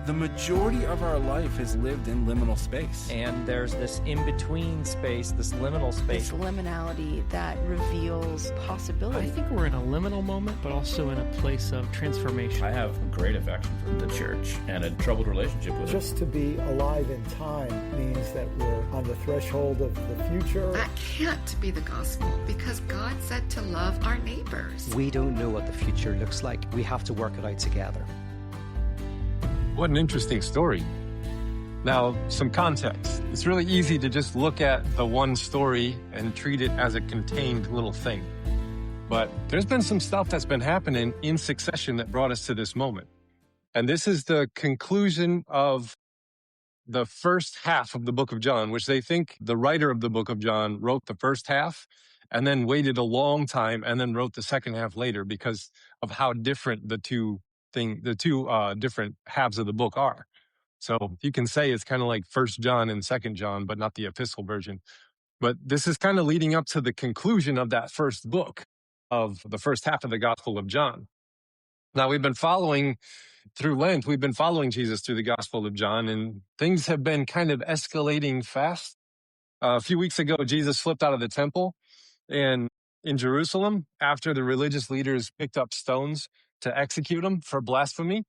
the majority of our life is lived in liminal space. And there's this in-between space, this liminal space. This liminality that reveals possibility. I think we're in a liminal moment, but also in a place of transformation. I have great affection for the church and a troubled relationship with it. Just to be alive in time means that we're on the threshold of the future. That can't be the gospel because God said to love our neighbors. We don't know what the future looks like. We have to work it out together. What an interesting story. Now, some context. It's really easy to just look at the one story and treat it as a contained little thing. But there's been some stuff that's been happening in succession that brought us to this moment. And this is the conclusion of the first half of the book of John, which they think the writer of the book of John wrote the first half and then waited a long time and then wrote the second half later because of how different the two different halves of the book are. So you can say it's kind of like First John and Second John, but not the epistle version. But this is kind of leading up to the conclusion of that first book of the first half of the Gospel of John. Now we've been following through Lent, we've been following Jesus through the Gospel of John, and things have been kind of escalating fast. A few weeks ago, Jesus slipped out of the temple and in Jerusalem after the religious leaders picked up stones to execute him for blasphemy.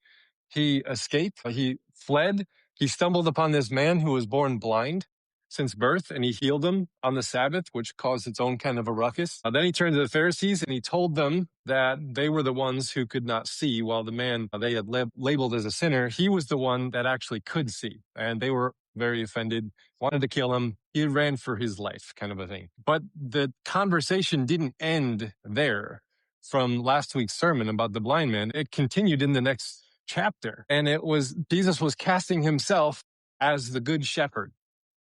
He escaped. He fled. He stumbled upon this man who was born blind since birth, and he healed him on the Sabbath, which caused its own kind of a ruckus. Then he turned to the Pharisees, and he told them that they were the ones who could not see, while the man they had labeled as a sinner, he was the one that actually could see. And they were very offended, wanted to kill him. He ran for his life, kind of a thing. But the conversation didn't end there. From last week's sermon about the blind man, it continued in the next chapter. And it was, Jesus was casting himself as the good shepherd.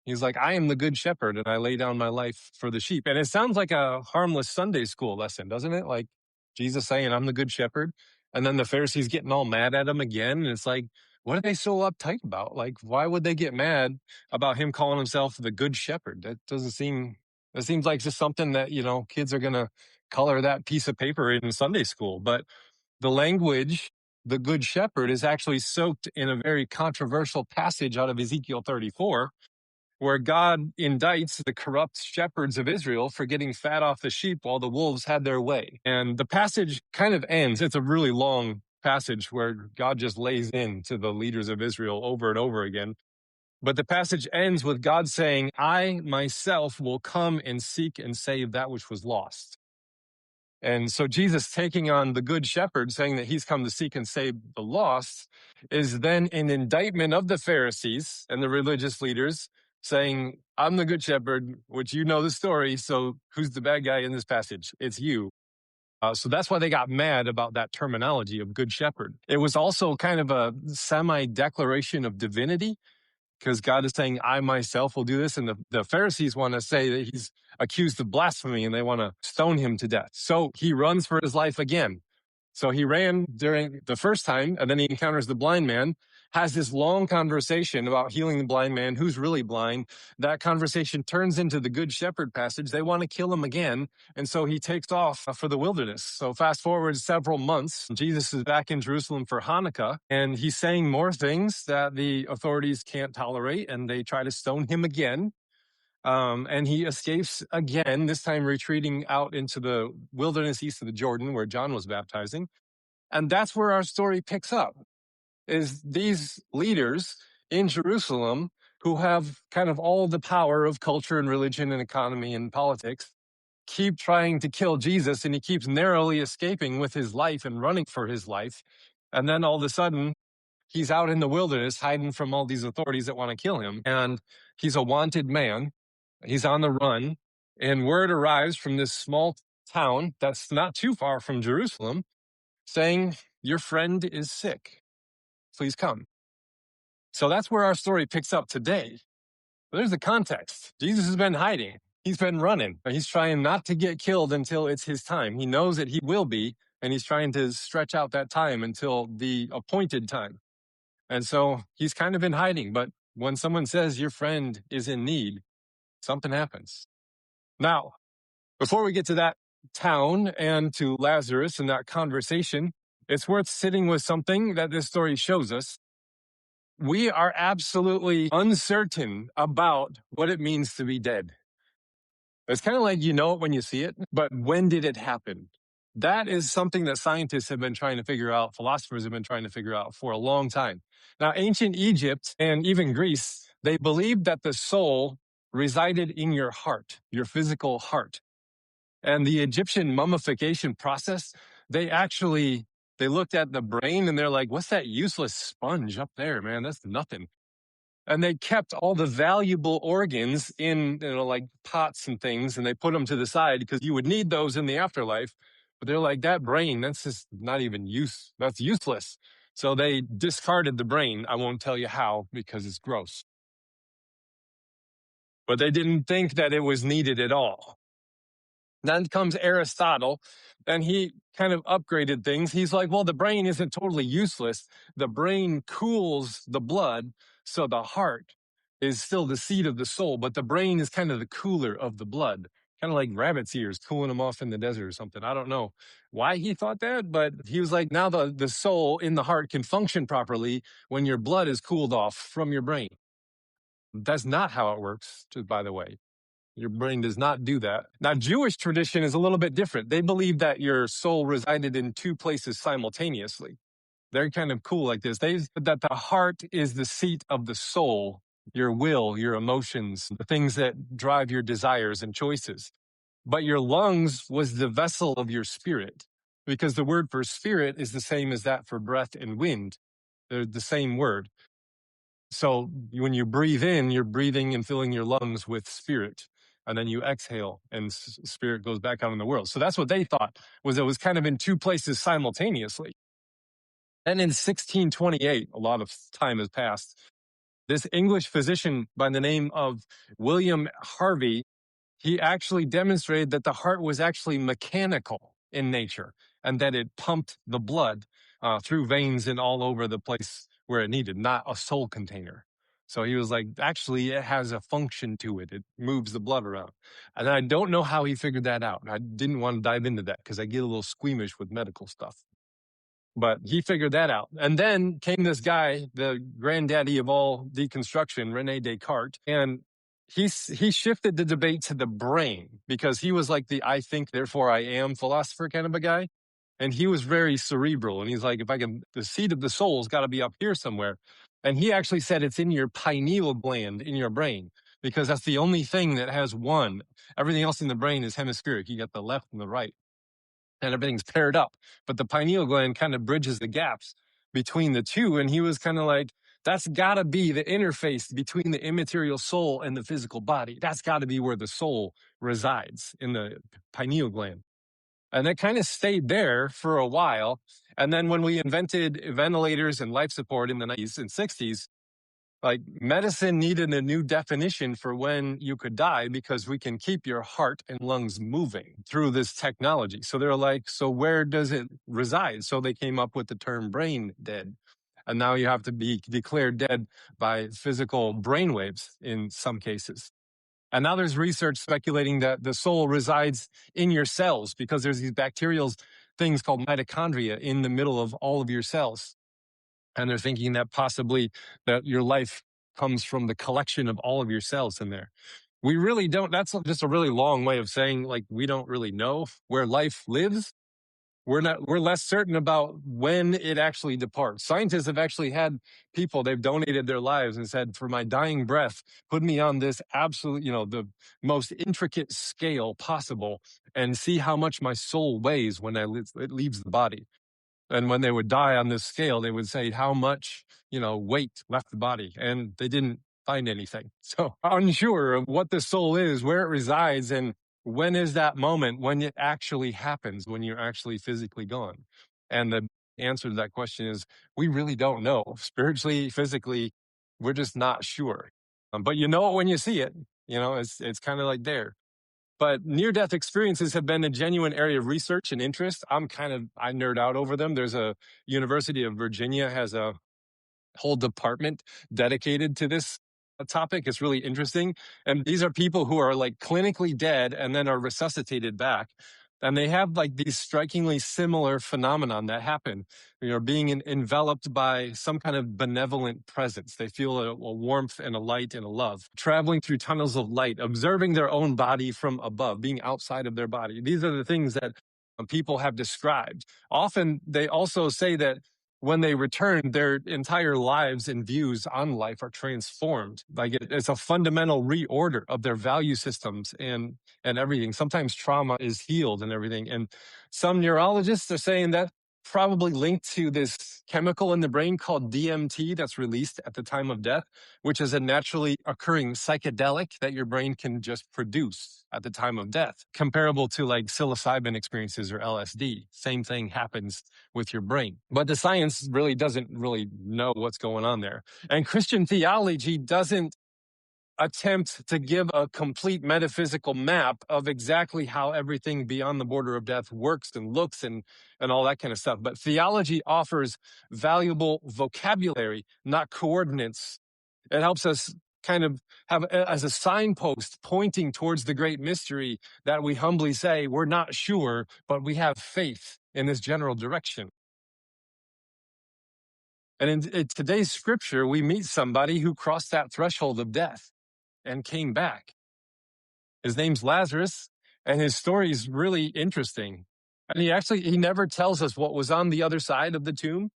He's like, I am the good shepherd and I lay down my life for the sheep. And it sounds like a harmless Sunday school lesson, doesn't it? Like Jesus saying, I'm the good shepherd. And then the Pharisees getting all mad at him again. And it's like, what are they so uptight about? Like, why would they get mad about him calling himself the good shepherd? That seems like just something that, kids are going to color that piece of paper in Sunday school. But the language, the good shepherd, is actually soaked in a very controversial passage out of Ezekiel 34, where God indicts the corrupt shepherds of Israel for getting fat off the sheep while the wolves had their way. And the passage kind of ends. It's a really long passage where God just lays into the leaders of Israel over and over again. But the passage ends with God saying, I myself will come and seek and save that which was lost. And so Jesus taking on the good shepherd, saying that he's come to seek and save the lost, is then an indictment of the Pharisees and the religious leaders, saying, I'm the good shepherd, which you know the story, so who's the bad guy in this passage? It's you. So that's why they got mad about that terminology of good shepherd. It was also kind of a semi-declaration of divinity, because God is saying, I myself will do this. And the Pharisees want to say that he's accused of blasphemy and they want to stone him to death. So he runs for his life again. So he ran during the first time, and then he encounters the blind man, has this long conversation about healing the blind man who's really blind. That conversation turns into the Good Shepherd passage. They want to kill him again. And so he takes off for the wilderness. So fast forward several months, Jesus is back in Jerusalem for Hanukkah, and he's saying more things that the authorities can't tolerate, and they try to stone him again. And he escapes again, this time retreating out into the wilderness east of the Jordan where John was baptizing. And that's where our story picks up, is these leaders in Jerusalem who have kind of all the power of culture and religion and economy and politics keep trying to kill Jesus, and he keeps narrowly escaping with his life and running for his life. And then all of a sudden, he's out in the wilderness hiding from all these authorities that want to kill him. And he's a wanted man. He's on the run. And word arrives from this small town that's not too far from Jerusalem saying, your friend is sick. Please come. So that's where our story picks up today. There's the context. Jesus has been hiding. He's been running. He's trying not to get killed until it's his time. He knows that he will be, and he's trying to stretch out that time until the appointed time. And so he's kind of in hiding. But when someone says your friend is in need, something happens. Now, before we get to that town and to Lazarus and that conversation, it's worth sitting with something that this story shows us. we are absolutely uncertain about what it means to be dead. It's kind of like you know it when you see it, but when did it happen? That is something that scientists have been trying to figure out, philosophers have been trying to figure out for a long time. Now, ancient Egypt and even Greece, they believed that the soul resided in your heart, your physical heart. And the Egyptian mummification process, they looked at the brain and they're like, what's that useless sponge up there, man? That's nothing. And they kept all the valuable organs in, like pots and things, and they put them to the side because you would need those in the afterlife. But they're like, that brain, that's just not even that's useless. So they discarded the brain. I won't tell you how because it's gross. But they didn't think that it was needed at all. Then comes Aristotle, and he kind of upgraded things. He's like, well, the brain isn't totally useless. The brain cools the blood, so the heart is still the seat of the soul, but the brain is kind of the cooler of the blood, kind of like rabbit's ears, cooling them off in the desert or something. I don't know why he thought that, but he was like, now the soul in the heart can function properly when your blood is cooled off from your brain. That's not how it works, by the way. Your brain does not do that. Now, Jewish tradition is a little bit different. They believe that your soul resided in two places simultaneously. They're kind of cool like this. That the heart is the seat of the soul, your will, your emotions, the things that drive your desires and choices. But your lungs was the vessel of your spirit, because the word for spirit is the same as that for breath and wind. They're the same word. So when you breathe in, you're breathing and filling your lungs with spirit. And then you exhale and spirit goes back out in the world. So that's what they thought, was it was kind of in two places simultaneously. And in 1628, a lot of time has passed, this English physician by the name of William Harvey, he actually demonstrated that the heart was actually mechanical in nature and that it pumped the blood through veins and all over the place where it needed, not a soul container. So he was like, actually, it has a function to it. It moves the blood around. And I don't know how he figured that out. I didn't want to dive into that because I get a little squeamish with medical stuff. But he figured that out. And then came this guy, the granddaddy of all deconstruction, Rene Descartes, and he shifted the debate to the brain because he was like the I think, therefore I am philosopher kind of a guy. And he was very cerebral. And he's like, the seat of the soul's got to be up here somewhere. And he actually said it's in your pineal gland in your brain because that's the only thing that has one. Everything else in the brain is hemispheric. You got the left and the right, and everything's paired up. But the pineal gland kind of bridges the gaps between the two. And he was kind of like, that's got to be the interface between the immaterial soul and the physical body. That's got to be where the soul resides, in the pineal gland. And that kind of stayed there for a while. And then when we invented ventilators and life support in the 90s and 60s, like medicine needed a new definition for when you could die because we can keep your heart and lungs moving through this technology. So they're like, so where does it reside? So they came up with the term brain dead. And now you have to be declared dead by physical brainwaves in some cases. And now there's research speculating that the soul resides in your cells because there's these bacterial things called mitochondria in the middle of all of your cells. And they're thinking that possibly that your life comes from the collection of all of your cells in there. We really don't. That's just a really long way of saying, like, we don't really know where life lives. We're less certain about when it actually departs. Scientists have actually had people, they've donated their lives and said, for my dying breath, put me on this absolute, the most intricate scale possible and see how much my soul weighs when it leaves the body. And when they would die on this scale, they would say how much, weight left the body. And they didn't find anything. So unsure of what the soul is, where it resides, and when is that moment when it actually happens, when you're actually physically gone? And the answer to that question is we really don't know. Spiritually, physically, we're just not sure. But you know it when you see it. It's kind of like there. But near-death experiences have been a genuine area of research and interest. I nerd out over them. There's a University of Virginia has a whole department dedicated to this topic. It's really interesting. And these are people who are like clinically dead and then are resuscitated back. And they have like these strikingly similar phenomenon that happen. Being enveloped by some kind of benevolent presence. They feel a warmth and a light and a love. Traveling through tunnels of light, observing their own body from above, being outside of their body. These are the things that people have described. Often they also say that when they return, their entire lives and views on life are transformed. Like it's a fundamental reorder of their value systems and everything. Sometimes trauma is healed and everything. And some neurologists are saying that probably linked to this chemical in the brain called DMT that's released at the time of death, which is a naturally occurring psychedelic that your brain can just produce at the time of death, comparable to like psilocybin experiences or LSD. Same thing happens with your brain. But the science really doesn't really know what's going on there. And Christian theology doesn't attempt to give a complete metaphysical map of exactly how everything beyond the border of death works and looks and all that kind of stuff. But theology offers valuable vocabulary, not coordinates. It helps us kind of have as a signpost pointing towards the great mystery that we humbly say, we're not sure, but we have faith in this general direction. And in today's scripture, we meet somebody who crossed that threshold of death and came back. His name's Lazarus, and his story is really interesting. And he never tells us what was on the other side of the tomb.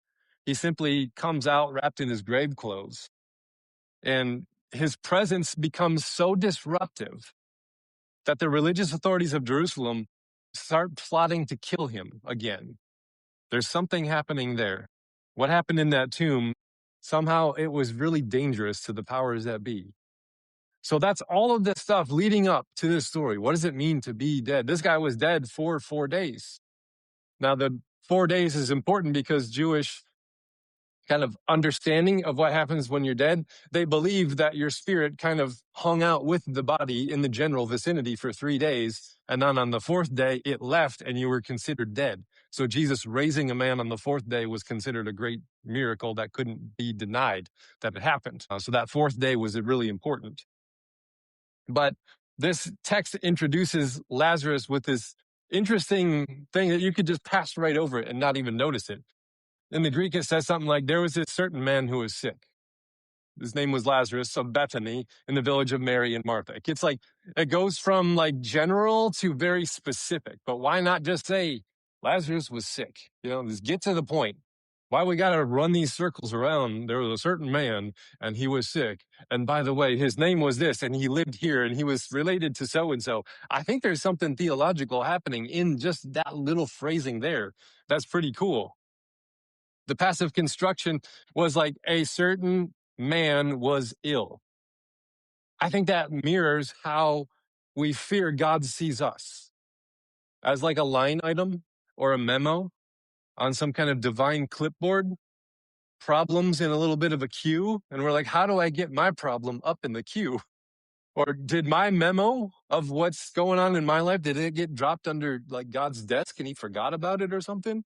He simply comes out wrapped in his grave clothes. And his presence becomes so disruptive that the religious authorities of Jerusalem start plotting to kill him again. There's something happening there. What happened in that tomb, somehow it was really dangerous to the powers that be. So that's all of this stuff leading up to this story. What does it mean to be dead? This guy was dead for 4 days. Now, the 4 days is important because Jewish kind of understanding of what happens when you're dead, they believe that your spirit kind of hung out with the body in the general vicinity for 3 days. And then on the 4th day, it left and you were considered dead. So Jesus raising a man on the 4th day was considered a great miracle that couldn't be denied that it happened. So that 4th day was really important. But this text introduces Lazarus with this interesting thing that you could just pass right over it and not even notice it. In the Greek, it says something like, there was this certain man who was sick. His name was Lazarus of Bethany in the village of Mary and Martha. It's like, it goes from like general to very specific. But why not just say Lazarus was sick? Just get to the point. Why we got to run these circles around? There was a certain man and he was sick. And by the way, his name was this and he lived here and he was related to so-and-so. I think there's something theological happening in just that little phrasing there. That's pretty cool. The passive construction was like a certain man was ill. I think that mirrors how we fear God sees us as like a line item or a memo on some kind of divine clipboard, problems in a little bit of a queue. And we're like, how do I get my problem up in the queue? Or did my memo of what's going on in my life, did it get dropped under like God's desk and he forgot about it or something?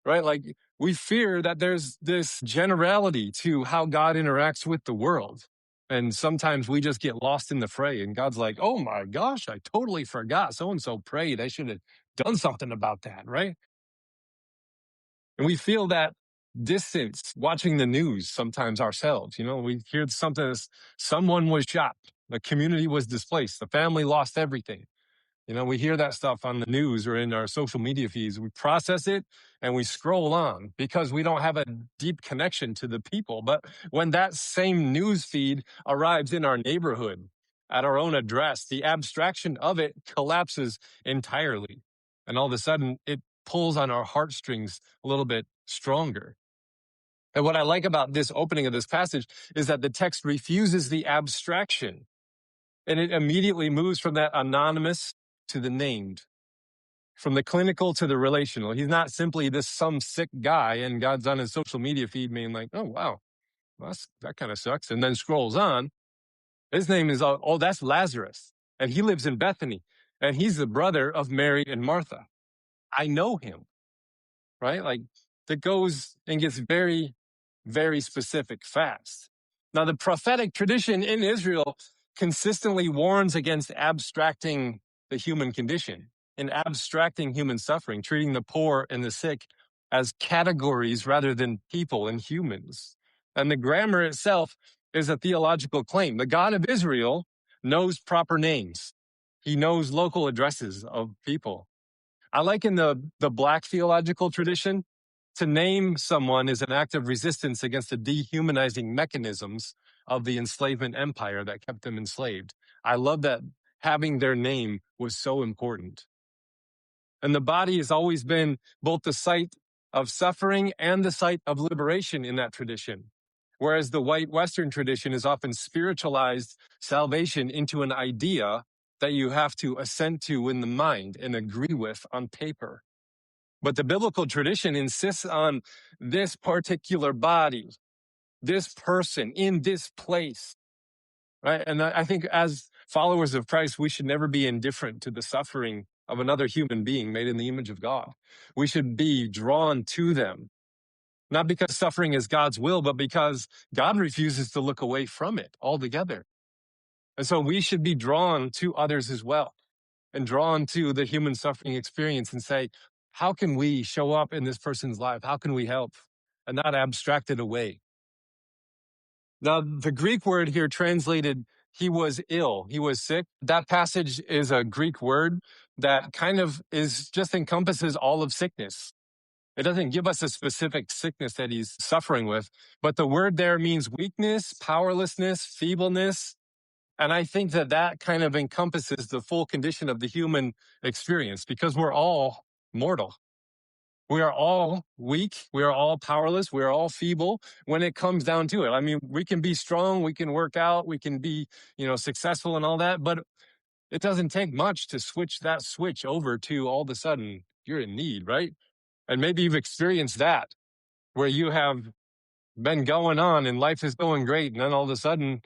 Right? Like we fear that there's this generality to how God interacts with the world. And sometimes we just get lost in the fray and God's like, oh my gosh, I totally forgot. So-and-so prayed. I should have done something about that. Right? And we feel that distance watching the news sometimes ourselves. We hear something, someone was shot. The community was displaced. The family lost everything. We hear that stuff on the news or in our social media feeds. We process it and we scroll on because we don't have a deep connection to the people. But when that same news feed arrives in our neighborhood, at our own address, the abstraction of it collapses entirely. And all of a sudden, it pulls on our heartstrings a little bit stronger. And what I like about this opening of this passage is that the text refuses the abstraction. And it immediately moves from that anonymous to the named, from the clinical to the relational. He's not simply some sick guy and God's on his social media feed being like, oh, wow, that kind of sucks. And then scrolls on. His name is, that's Lazarus. And he lives in Bethany. And he's the brother of Mary and Martha. I know him, right? Like that goes and gets very, very specific fast. Now, the prophetic tradition in Israel consistently warns against abstracting the human condition. in abstracting human suffering, treating the poor and the sick as categories rather than people and humans. And the grammar itself is a theological claim. The God of Israel knows proper names. He knows local addresses of people. I like in the Black theological tradition, to name someone is an act of resistance against the dehumanizing mechanisms of the enslavement empire that kept them enslaved. I love that having their name was so important. And the body has always been both the site of suffering and the site of liberation in that tradition. Whereas the white Western tradition is often spiritualized salvation into an idea that you have to assent to in the mind and agree with on paper. But the biblical tradition insists on this particular body, this person in this place, right? And I think as followers of Christ, we should never be indifferent to the suffering of another human being made in the image of God. We should be drawn to them, not because suffering is God's will, but because God refuses to look away from it altogether. And so we should be drawn to others as well, and drawn to the human suffering experience and say, how can we show up in this person's life? How can we help? And not abstract it away. Now, the Greek word here translated, he was ill, he was sick. That passage is a Greek word that kind of just encompasses all of sickness. It doesn't give us a specific sickness that he's suffering with, but the word there means weakness, powerlessness, feebleness. And I think that kind of encompasses the full condition of the human experience, because we're all mortal. We are all weak. We are all powerless. We are all feeble when it comes down to it. I mean, we can be strong. We can work out. We can be, successful and all that. But it doesn't take much to switch that switch over to all of a sudden you're in need, right? And maybe you've experienced that where you have been going on and life is going great. And then all of a sudden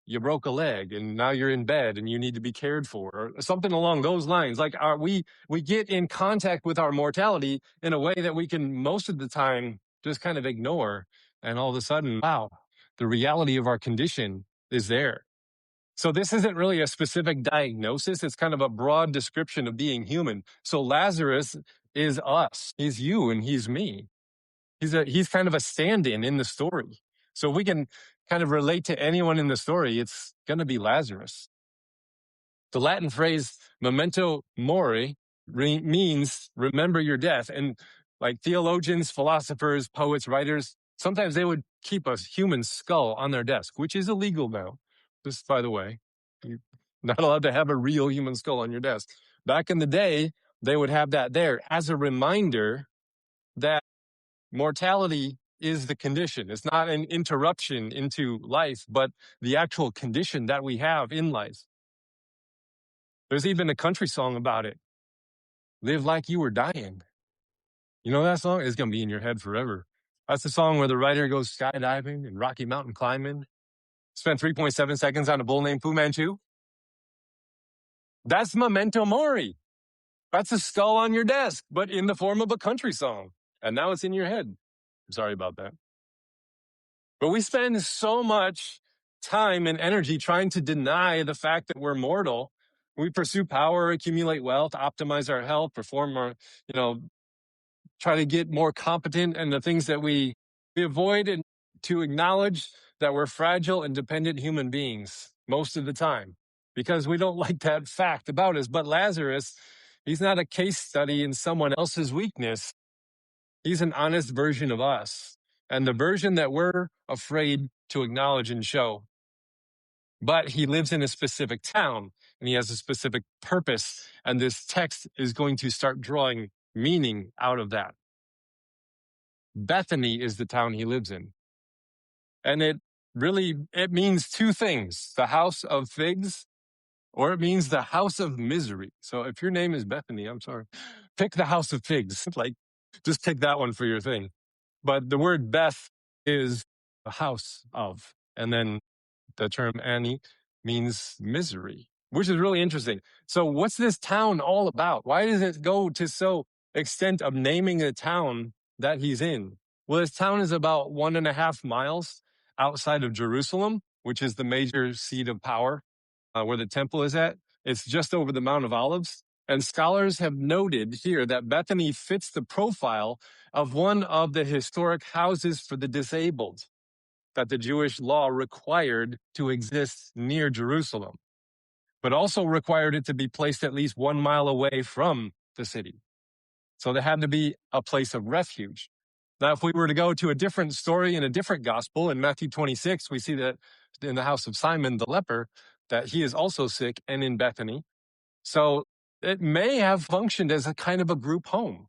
you broke a leg and now you're in bed and you need to be cared for, or something along those lines. Like we get in contact with our mortality in a way that we can most of the time just kind of ignore. And all of a sudden, wow, the reality of our condition is there. So this isn't really a specific diagnosis. It's kind of a broad description of being human. So Lazarus is us. He's you and he's me. He's kind of a stand-in in the story. So we can kind of relate to anyone in the story. It's going to be Lazarus. The Latin phrase memento mori means remember your death. And like theologians, philosophers, poets, writers, sometimes they would keep a human skull on their desk, which is illegal now. Just by the way, you're not allowed to have a real human skull on your desk. Back in the day, they would have that there as a reminder that mortality is the condition. It's not an interruption into life, but the actual condition that we have in life. There's even a country song about it. Live like you were dying. You know that song? It's going to be in your head forever. That's the song where the writer goes skydiving and Rocky Mountain climbing. Spent 3.7 seconds on a bull named Fu Manchu. That's memento mori. That's a skull on your desk, but in the form of a country song. And now it's in your head. I'm sorry about that. But we spend so much time and energy trying to deny the fact that we're mortal. We pursue power, accumulate wealth, optimize our health, perform our, try to get more competent in the things that we avoid, and to acknowledge that we're fragile and dependent human beings most of the time because we don't like that fact about us. But Lazarus, he's not a case study in someone else's weakness. He's an honest version of us, and the version that we're afraid to acknowledge and show. But he lives in a specific town, and he has a specific purpose, and this text is going to start drawing meaning out of that. Bethany is the town he lives in. And it means two things: the house of figs, or it means the house of misery. So if your name is Bethany, I'm sorry, pick the house of figs. Just pick that one for your thing. But the word Beth is a house of, and then the term Annie means misery, which is really interesting. So what's this town all about? Why does it go to so extent of naming a town that he's in? Well, this town is about 1.5 miles outside of Jerusalem, which is the major seat of power, where the temple is at. It's just over the Mount of Olives. And scholars have noted here that Bethany fits the profile of one of the historic houses for the disabled that the Jewish law required to exist near Jerusalem, but also required it to be placed at least 1 mile away from the city. So there had to be a place of refuge. Now, if we were to go to a different story in a different gospel, in Matthew 26, we see that in the house of Simon the leper, that he is also sick and in Bethany. So it may have functioned as a kind of a group home,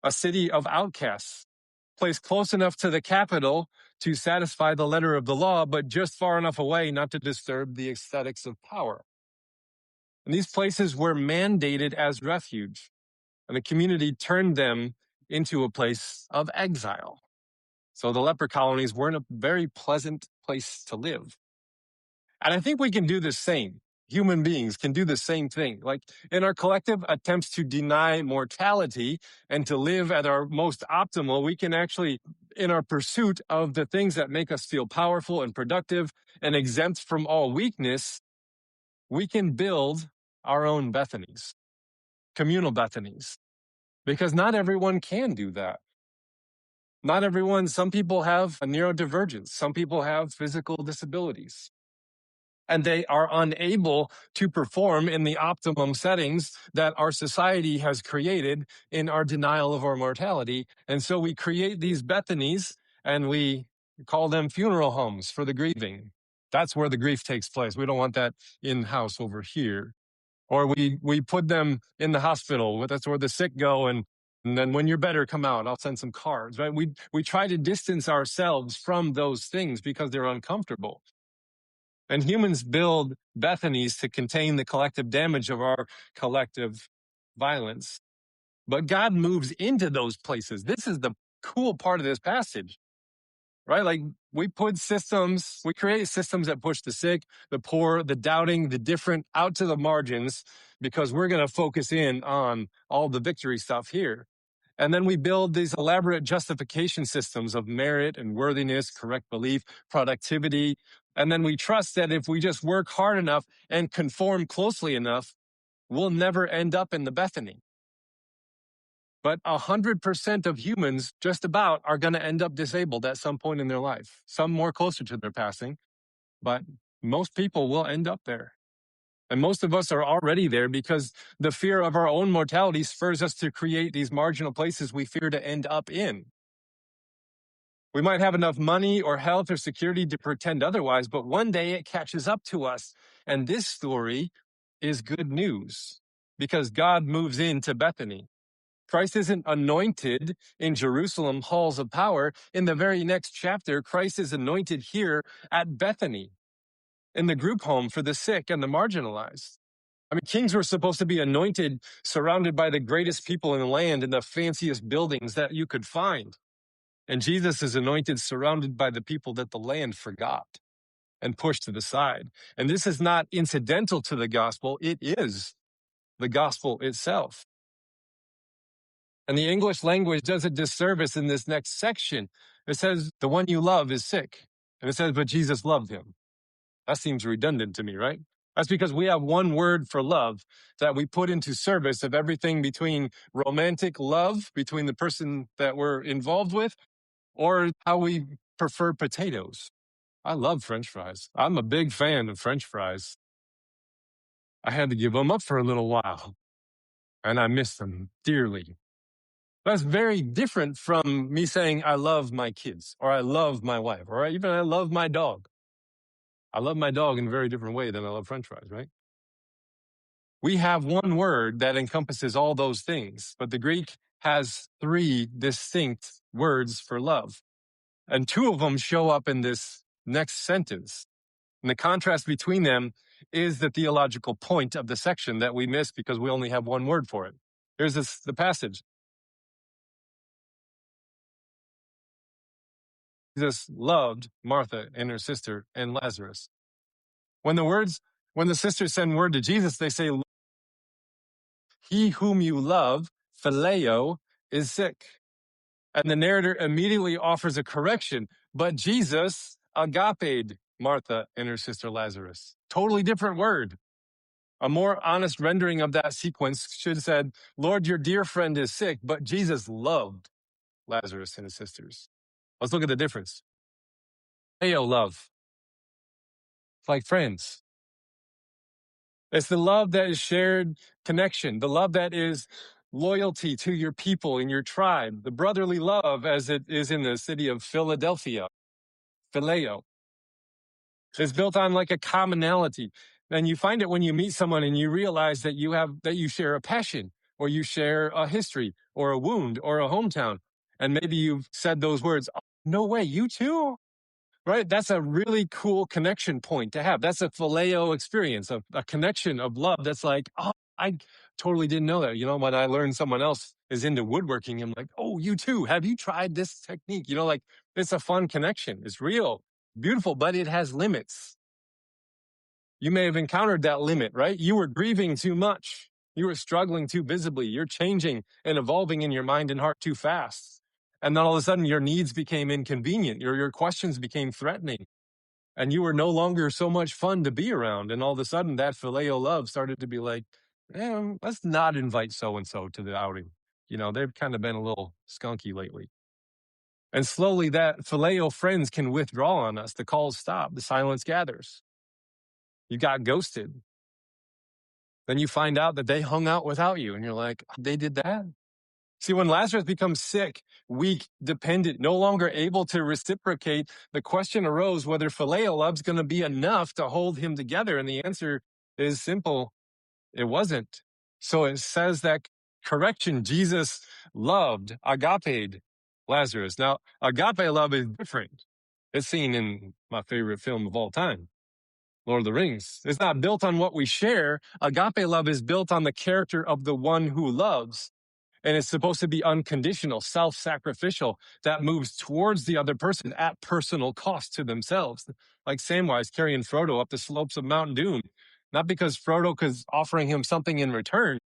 a city of outcasts, placed close enough to the capital to satisfy the letter of the law, but just far enough away not to disturb the aesthetics of power. And these places were mandated as refuge, and the community turned them into a place of exile. So the leper colonies weren't a very pleasant place to live. And I think we can do the same. Human beings can do the same thing. Like in our collective attempts to deny mortality and to live at our most optimal, we can actually, in our pursuit of the things that make us feel powerful and productive and exempt from all weakness, we can build our own Bethanies, communal Bethanies, because not everyone can do that. Not everyone, some people have a neurodivergence. Some people have physical disabilities. And they are unable to perform in the optimum settings that our society has created in our denial of our mortality. And so we create these Bethanies and we call them funeral homes for the grieving. That's where the grief takes place. We don't want that in-house over here. Or we put them in the hospital. That's where the sick go. And then when you're better, come out. I'll send some cards, right? We try to distance ourselves from those things because they're uncomfortable. And humans build Bethanies to contain the collective damage of our collective violence. But God moves into those places. This is the cool part of this passage, right? Like we create systems that push the sick, the poor, the doubting, the different out to the margins because we're going to focus in on all the victory stuff here. And then we build these elaborate justification systems of merit and worthiness, correct belief, productivity. And then we trust that if we just work hard enough and conform closely enough, we'll never end up in the Bethany. But 100% of humans just about are going to end up disabled at some point in their life. Some more closer to their passing, but most people will end up there. And most of us are already there because the fear of our own mortality spurs us to create these marginal places we fear to end up in. We might have enough money or health or security to pretend otherwise, but one day it catches up to us. And this story is good news because God moves into Bethany. Christ isn't anointed in Jerusalem halls of power. In the very next chapter, Christ is anointed here at Bethany, in the group home for the sick and the marginalized. I mean, kings were supposed to be anointed, surrounded by the greatest people in the land in the fanciest buildings that you could find. And Jesus is anointed, surrounded by the people that the land forgot and pushed to the side. And this is not incidental to the gospel. It is the gospel itself. And the English language does a disservice in this next section. It says, the one you love is sick. And it says, but Jesus loved him. That seems redundant to me, right? That's because we have one word for love that we put into service of everything between romantic love, between the person that we're involved with, or how we prefer potatoes. I love French fries. I'm a big fan of French fries. I had to give them up for a little while, and I miss them dearly. That's very different from me saying I love my kids, or I love my wife, or even I love my dog. I love my dog in a very different way than I love French fries, right? We have one word that encompasses all those things, but the Greek has 3 distinct words for love. And 2 of them show up in this next sentence. And the contrast between them is the theological point of the section that we miss because we only have one word for it. Here's the passage. Jesus loved Martha and her sister and Lazarus. When the sisters send word to Jesus, they say, he whom you love, phileo, is sick. And the narrator immediately offers a correction. But Jesus agaped Martha and her sister Lazarus. Totally different word. A more honest rendering of that sequence should have said, Lord, your dear friend is sick, but Jesus loved Lazarus and his sisters. Let's look at the difference. Phileo love. It's like friends. It's the love that is shared connection, the love that is loyalty to your people in your tribe, the brotherly love as it is in the city of Philadelphia, phileo. It's built on like a commonality. And you find it when you meet someone and you realize that you share a passion, or you share a history or a wound or a hometown. And maybe you've said those words, oh, no way, you too? Right? That's a really cool connection point to have. That's a phileo experience, a connection of love. That's like, oh, I totally didn't know that. When I learned someone else is into woodworking, I'm like, oh, you too. Have you tried this technique? Like it's a fun connection. It's real, beautiful, but it has limits. You may have encountered that limit, right? You were grieving too much. You were struggling too visibly. You're changing and evolving in your mind and heart too fast. And then all of a sudden your needs became inconvenient. Your questions became threatening. And you were no longer so much fun to be around. And all of a sudden that phileo love started to be like, let's not invite so-and-so to the outing. They've kind of been a little skunky lately. And slowly that phileo friends can withdraw on us. The calls stop. The silence gathers. You got ghosted. Then you find out that they hung out without you. And you're like, they did that? See, when Lazarus becomes sick, weak, dependent, no longer able to reciprocate, the question arose whether phileo love's going to be enough to hold him together. And the answer is simple. It wasn't. So it says that correction, Jesus loved, agaped Lazarus. Now, agape love is different. It's seen in my favorite film of all time, Lord of the Rings. It's not built on what we share. Agape love is built on the character of the one who loves. And it's supposed to be unconditional, self-sacrificial, that moves towards the other person at personal cost to themselves. Like Samwise carrying Frodo up the slopes of Mount Doom. Not because Frodo was offering him something in return,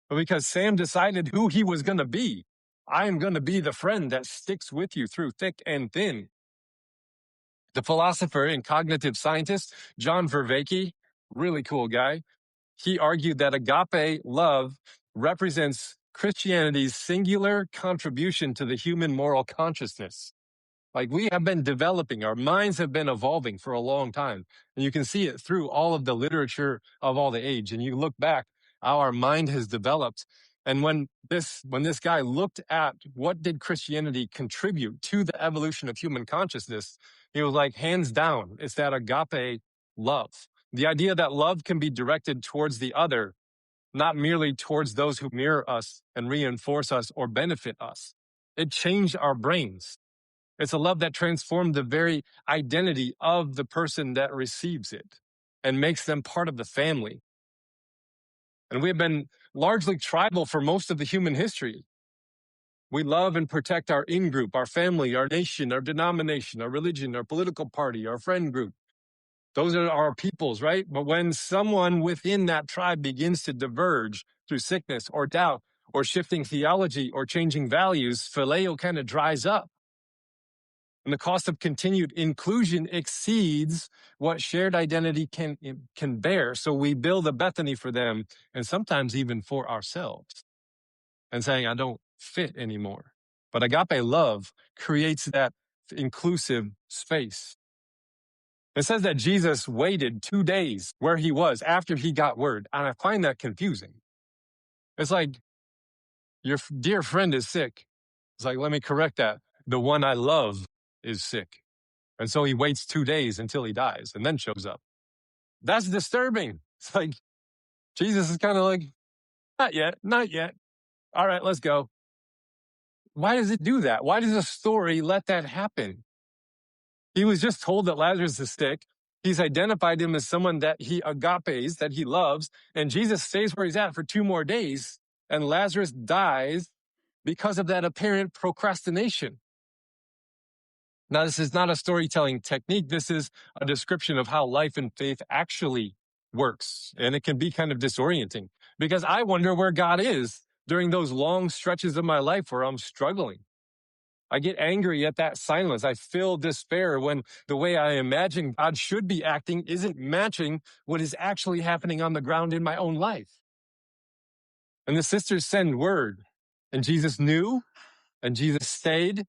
but because Sam decided who he was going to be. I am going to be the friend that sticks with you through thick and thin. The philosopher and cognitive scientist, John Vervaeke, really cool guy, he argued that agape love represents Christianity's singular contribution to the human moral consciousness. Like we have been developing, our minds have been evolving for a long time. And you can see it through all of the literature of all the age. And you look back, how our mind has developed. And when this guy looked at what did Christianity contribute to the evolution of human consciousness, he was like, hands down, it's that agape love. The idea that love can be directed towards the other, not merely towards those who mirror us and reinforce us or benefit us. It changed our brains. It's a love that transformed the very identity of the person that receives it and makes them part of the family. And we have been largely tribal for most of the human history. We love and protect our in-group, our family, our nation, our denomination, our religion, our political party, our friend group. Those are our peoples, right? But when someone within that tribe begins to diverge through sickness or doubt or shifting theology or changing values, phileo kind of dries up. And the cost of continued inclusion exceeds what shared identity can bear. So we build a Bethany for them and sometimes even for ourselves and saying, I don't fit anymore. But agape love creates that inclusive space. It says that Jesus waited 2 days where he was after he got word. And I find that confusing. It's like, your dear friend is sick. It's like, let me correct that. The one I love is sick. And so he waits 2 days until he dies and then shows up. That's disturbing. It's like, Jesus is kind of like, not yet, not yet. All right, let's go. Why does it do that? Why does the story let that happen? He was just told that Lazarus is sick. He's identified him as someone that he agapes, that he loves. And Jesus stays where he's at for 2 more days. And Lazarus dies because of that apparent procrastination. Now, this is not a storytelling technique. This is a description of how life and faith actually works. And it can be kind of disorienting because I wonder where God is during those long stretches of my life where I'm struggling. I get angry at that silence. I feel despair when the way I imagine God should be acting isn't matching what is actually happening on the ground in my own life. And the sisters send word, and Jesus knew, and Jesus stayed,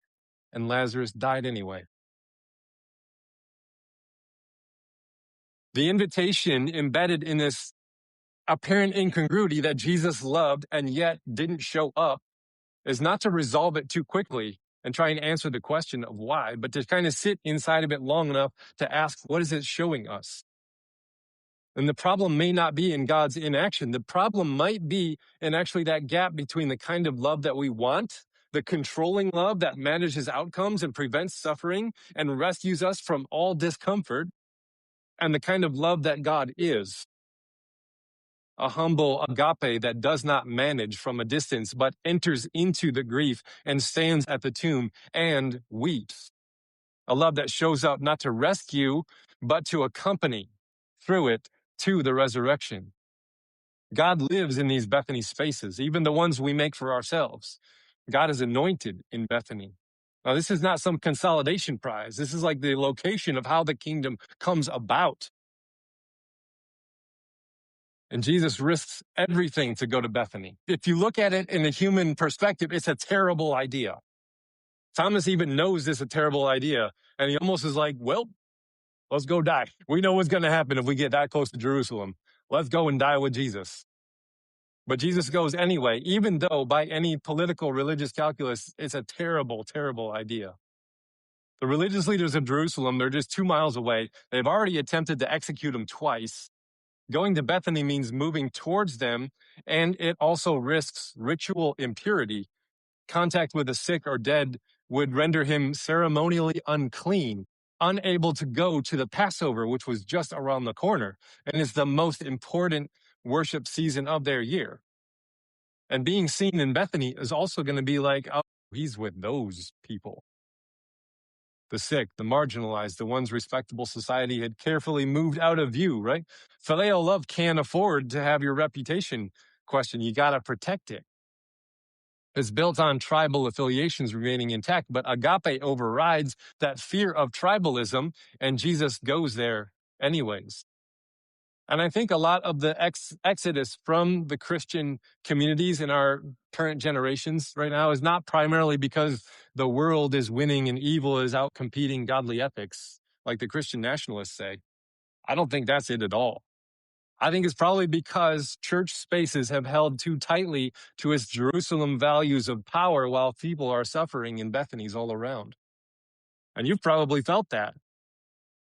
and Lazarus died anyway. The invitation embedded in this apparent incongruity that Jesus loved and yet didn't show up is not to resolve it too quickly and try and answer the question of why, but to kind of sit inside of it long enough to ask, what is it showing us? And the problem may not be in God's inaction. The problem might be in actually that gap between the kind of love that we want, the controlling love that manages outcomes and prevents suffering and rescues us from all discomfort, and the kind of love that God is. A humble agape that does not manage from a distance, but enters into the grief and stands at the tomb and weeps. A love that shows up not to rescue, but to accompany through it to the resurrection. God lives in these Bethany spaces, even the ones we make for ourselves. God is anointed in Bethany. Now, this is not some consolidation prize. This is like the location of how the kingdom comes about. And Jesus risks everything to go to Bethany. If you look at it in a human perspective, it's a terrible idea. Thomas even knows this is a terrible idea. And he almost is like, well, let's go die. We know what's going to happen if we get that close to Jerusalem. Let's go and die with Jesus. But Jesus goes anyway, even though by any political religious calculus, it's a terrible, terrible idea. The religious leaders of Jerusalem, they're just 2 miles away. They've already attempted to execute him twice. Going to Bethany means moving towards them, and it also risks ritual impurity. Contact with the sick or dead would render him ceremonially unclean, unable to go to the Passover, which was just around the corner, and is the most important worship season of their year. And being seen in Bethany is also going to be like, oh, he's with those people. The sick, the marginalized, the ones respectable society had carefully moved out of view, right? Phileo love can't afford to have your reputation questioned. You got to protect it. It's built on tribal affiliations remaining intact, but agape overrides that fear of tribalism, and Jesus goes there anyways. And I think a lot of the exodus from the Christian communities in our current generations right now is not primarily because the world is winning and evil is out competing godly ethics, like the Christian nationalists say. I don't think that's it at all. I think it's probably because church spaces have held too tightly to its Jerusalem values of power while people are suffering in Bethanies all around. And you've probably felt that.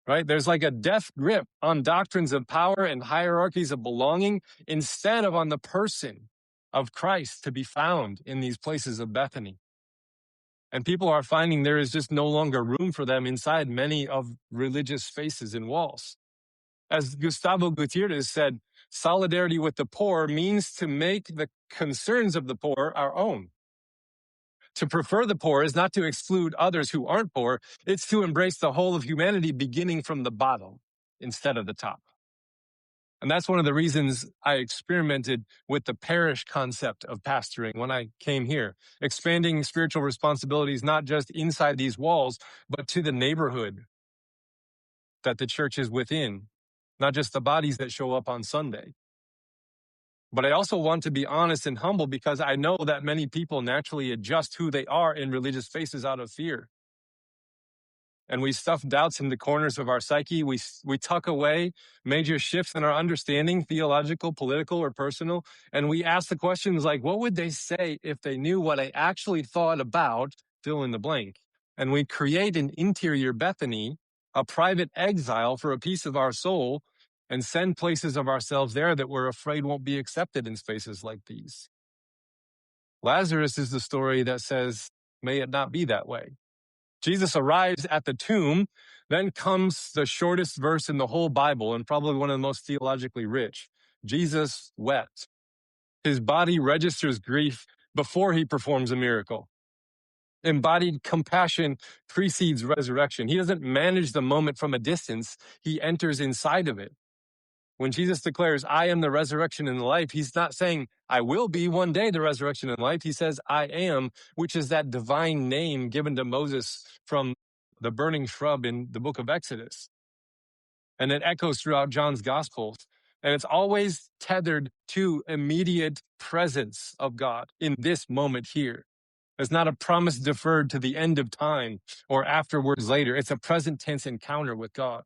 Right? There's like a death grip on doctrines of power and hierarchies of belonging instead of on the person of Christ to be found in these places of Bethany. And people are finding there is just no longer room for them inside many of religious spaces and walls. As Gustavo Gutierrez said, solidarity with the poor means to make the concerns of the poor our own. To prefer the poor is not to exclude others who aren't poor. It's to embrace the whole of humanity beginning from the bottom instead of the top. And that's one of the reasons I experimented with the parish concept of pastoring when I came here, expanding spiritual responsibilities, not just inside these walls, but to the neighborhood that the church is within, not just the bodies that show up on Sunday. But I also want to be honest and humble because I know that many people naturally adjust who they are in religious spaces out of fear. And we stuff doubts in the corners of our psyche. We tuck away major shifts in our understanding, theological, political, or personal. And we ask the questions like, what would they say if they knew what I actually thought about, fill in the blank? And we create an interior Bethany, a private exile for a piece of our soul, and send places of ourselves there that we're afraid won't be accepted in spaces like these. Lazarus is the story that says, may it not be that way. Jesus arrives at the tomb, then comes the shortest verse in the whole Bible and probably one of the most theologically rich. Jesus wept. His body registers grief before he performs a miracle. Embodied compassion precedes resurrection. He doesn't manage the moment from a distance. He enters inside of it. When Jesus declares, I am the resurrection and the life, he's not saying, I will be one day the resurrection and life. He says, I am, which is that divine name given to Moses from the burning shrub in the book of Exodus. And it echoes throughout John's Gospels. And it's always tethered to immediate presence of God in this moment here. It's not a promise deferred to the end of time or afterwards later. It's a present tense encounter with God.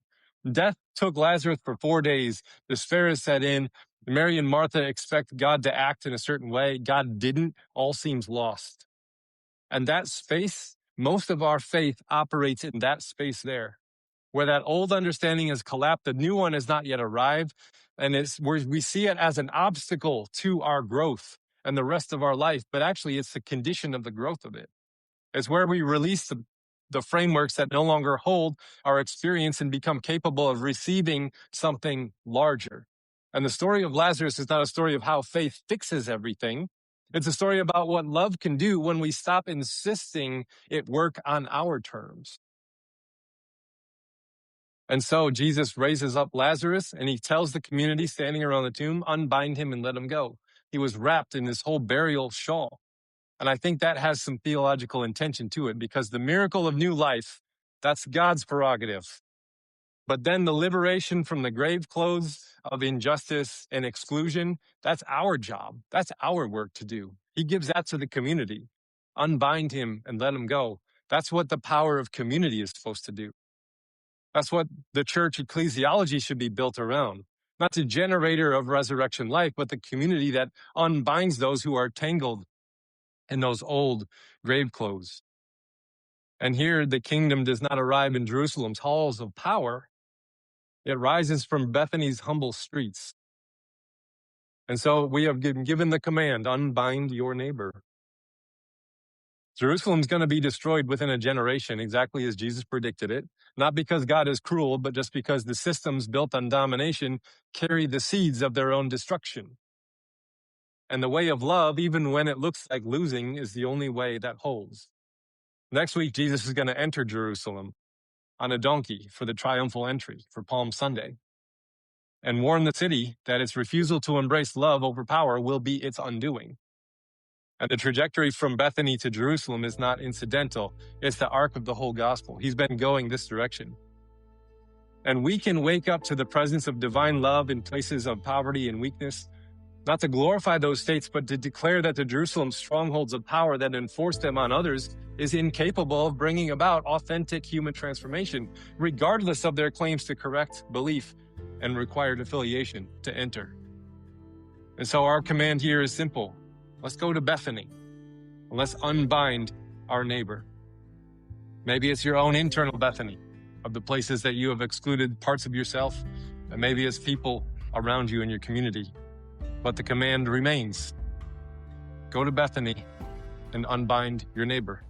Death took Lazarus for 4 days. Despair has set in. Mary and Martha expect God to act in a certain way. God didn't. All seems lost. And that space, most of our faith operates in that space there, where that old understanding has collapsed. The new one has not yet arrived. And it's where we see it as an obstacle to our growth and the rest of our life. But actually, it's the condition of the growth of it. It's where we release the frameworks that no longer hold our experience and become capable of receiving something larger. And the story of Lazarus is not a story of how faith fixes everything. It's a story about what love can do when we stop insisting it work on our terms. And so Jesus raises up Lazarus and he tells the community standing around the tomb, unbind him and let him go. He was wrapped in this whole burial shawl. And I think that has some theological intention to it, because the miracle of new life, that's God's prerogative. But then the liberation from the grave clothes of injustice and exclusion, that's our job. That's our work to do. He gives that to the community. Unbind him and let him go. That's what the power of community is supposed to do. That's what the church ecclesiology should be built around. Not the generator of resurrection life, but the community that unbinds those who are tangled in those old grave clothes. And here the kingdom does not arrive in Jerusalem's halls of power. It rises from Bethany's humble streets. And so we have been given the command, unbind your neighbor. Jerusalem's going to be destroyed within a generation, exactly as Jesus predicted it. Not because God is cruel, but just because the systems built on domination carry the seeds of their own destruction. And the way of love, even when it looks like losing, is the only way that holds. Next week, Jesus is going to enter Jerusalem on a donkey for the triumphal entry for Palm Sunday, and warn the city that its refusal to embrace love over power will be its undoing. And the trajectory from Bethany to Jerusalem is not incidental. It's the arc of the whole gospel. He's been going this direction. And we can wake up to the presence of divine love in places of poverty and weakness, not to glorify those states, but to declare that the Jerusalem strongholds of power that enforce them on others is incapable of bringing about authentic human transformation, regardless of their claims to correct belief and required affiliation to enter. And so our command here is simple. Let's go to Bethany. Let's unbind our neighbor. Maybe it's your own internal Bethany of the places that you have excluded parts of yourself, and maybe it's people around you in your community. But the command remains. Go to Bethany and unbind your neighbor.